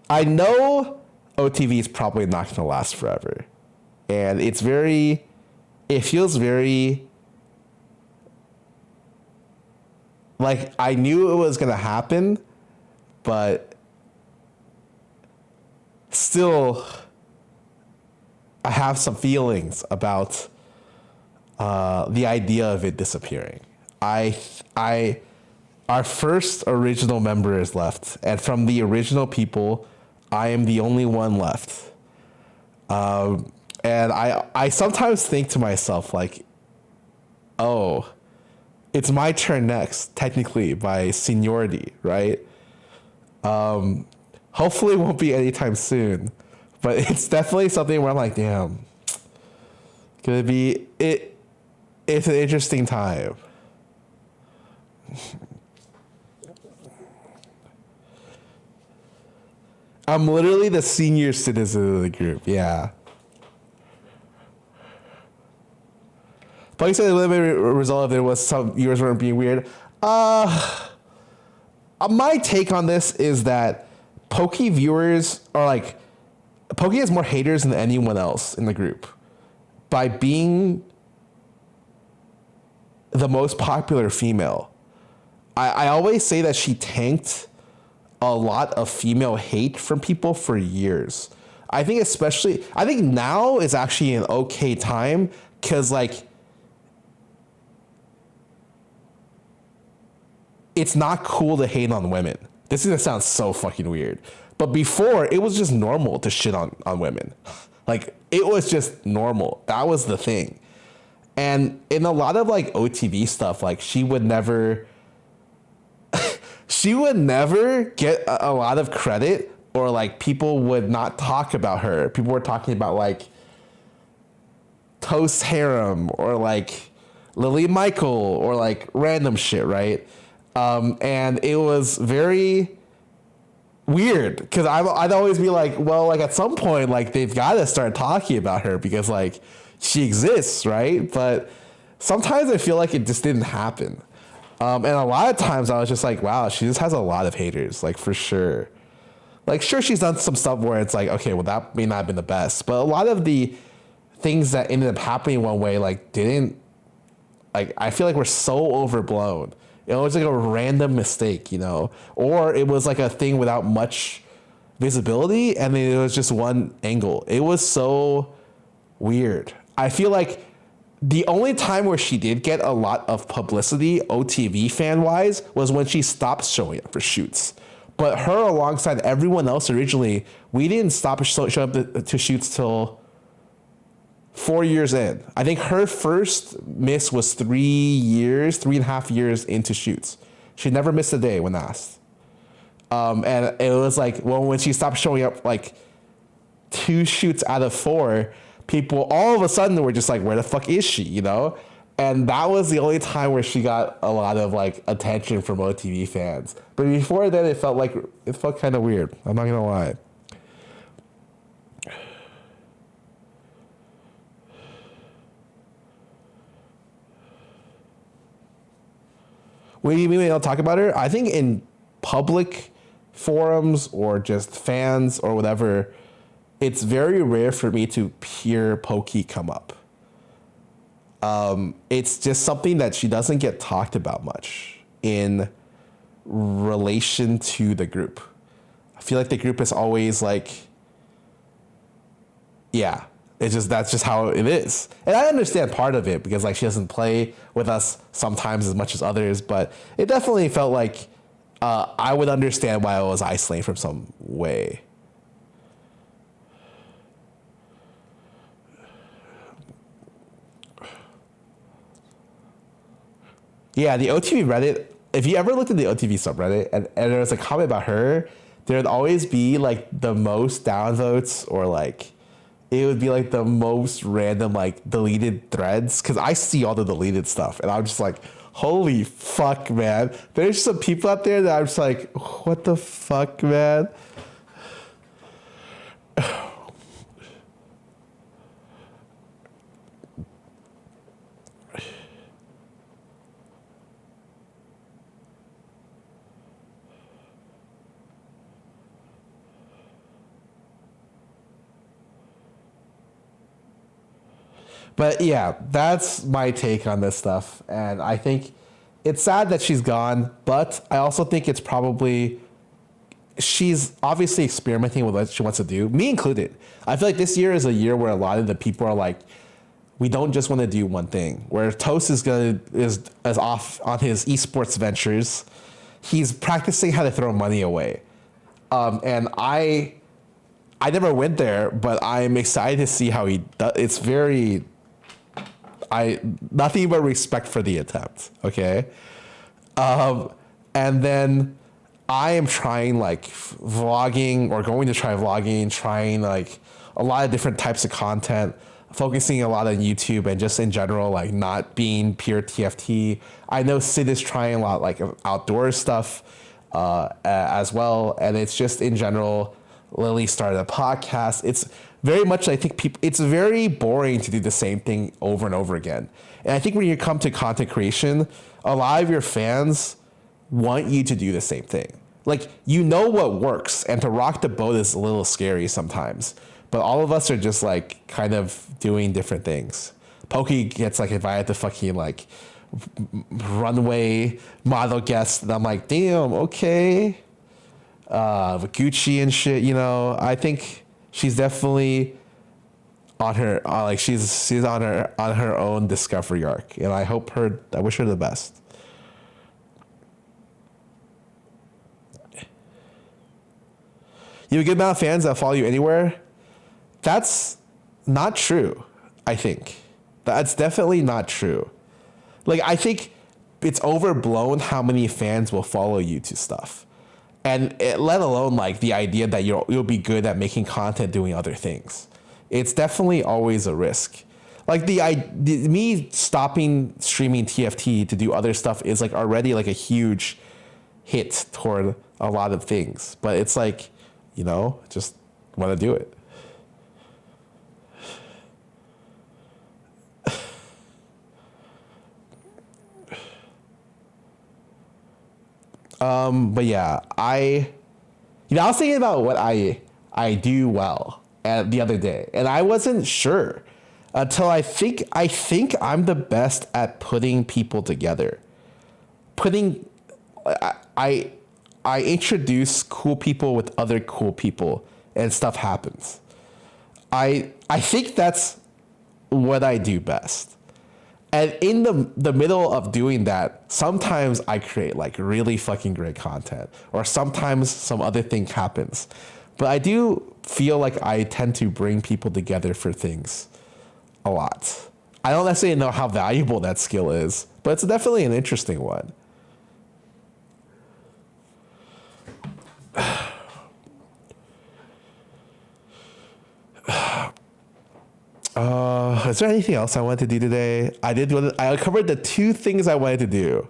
I know OTV is probably not going to last forever. And it feels very, like I knew it was going to happen, but still, I have some feelings about the idea of it disappearing. Our first original member is left, and from the original people, I am the only one left. And I sometimes think to myself, like, oh, it's my turn next, technically, by seniority, right? Hopefully it won't be anytime soon, but it's definitely something where I'm like, damn, gonna be it. It's an interesting time. I'm literally the senior citizen of the group. Yeah. But you said the limited result if there was some viewers weren't being weird. My take on this is that Pokey viewers are like, Pokey has more haters than anyone else in the group. By being the most popular female. I always say that she tanked a lot of female hate from people for years. I think now is actually an okay time because like it's not cool to hate on women. This is gonna sound so fucking weird. But before it was just normal to shit on women. Like it was just normal. That was the thing. And in a lot of like OTV stuff, like she would never get a lot of credit, or like people would not talk about her. People were talking about like Toast Harem or like Lily Michael or like random shit, right? And it was very weird because I'd always be like, well, like at some point, like they've got to start talking about her because like she exists, right? But sometimes I feel like it just didn't happen. And a lot of times I was just like, wow, she just has a lot of haters, like for sure. Like, sure, she's done some stuff where it's like, okay, well, that may not have been the best. But a lot of the things that ended up happening one way, like, didn't, like, I feel like were so overblown. It was like a random mistake, you know? Or it was like a thing without much visibility, and then it was just one angle. It was so weird. I feel like the only time where she did get a lot of publicity, OTV fan wise, was when she stopped showing up for shoots. But her, alongside everyone else originally, we didn't stop showing up to shoots till 4 years in. I think her first miss was 3.5 years into shoots. She never missed a day when asked. And it was like, well, when she stopped showing up like 2 shoots out of 4, people all of a sudden were just like, where the fuck is she, you know? And that was the only time where she got a lot of like attention from OTV fans. But before then, it felt kind of weird. I'm not gonna lie. What do you mean we don't talk about her? I think in public forums or just fans or whatever, it's very rare for me to hear Pokey come up. It's just something that she doesn't get talked about much in relation to the group. I feel like the group is always like, yeah, that's just how it is. And I understand part of it because like she doesn't play with us sometimes as much as others, but it definitely felt like I would understand why I was isolated from some way. Yeah, the OTV Reddit, if you ever looked at the OTV subreddit and there was a comment about her, there would always be like the most downvotes or like it would be like the most random like deleted threads because I see all the deleted stuff and I'm just like, holy fuck, man. There's some people out there that I'm just like, what the fuck, man? But yeah, that's my take on this stuff. And I think it's sad that she's gone, but I also think it's probably she's obviously experimenting with what she wants to do, me included. I feel like this year is a year where a lot of the people are like, we don't just want to do one thing. Where Toast is off on his esports ventures, he's practicing how to throw money away. And I never went there, but I'm excited to see how he does. It's very, I nothing but respect for the attempt. Okay, and then I am trying like vlogging or going to try vlogging, trying like a lot of different types of content, focusing a lot on YouTube and just in general, like not being pure TFT. I know Sid is trying a lot like outdoor stuff as well. And it's just in general, Lily started a podcast. It's very much, I think people, it's very boring to do the same thing over and over again. And I think when you come to content creation, a lot of your fans want you to do the same thing. Like, you know what works, and to rock the boat is a little scary sometimes. But all of us are just like kind of doing different things. Pokey gets like invited to fucking like runway model guests, and I'm like, damn, okay. With Gucci and shit, you know. I think she's definitely on her like she's on her own discovery arc, and I wish her the best. You have a good amount of fans that follow you anywhere. That's not true, I think. That's definitely not true. Like, I think it's overblown how many fans will follow you to stuff. And let alone, like, the idea that you'll be good at making content doing other things. It's definitely always a risk. Like, me stopping streaming TFT to do other stuff is, like, already, like, a huge hit toward a lot of things. But it's like, you know, just want to do it. But yeah, I was thinking about what I do well the other day, and I wasn't sure until I think I'm the best at putting people together. I introduce cool people with other cool people, and stuff happens. I think that's what I do best. And in the middle of doing that, sometimes I create like really fucking great content, or sometimes some other thing happens. But I do feel like I tend to bring people together for things a lot. I don't necessarily know how valuable that skill is, but it's definitely an interesting one. Is there anything else I wanted to do today? I covered the two things I wanted to do.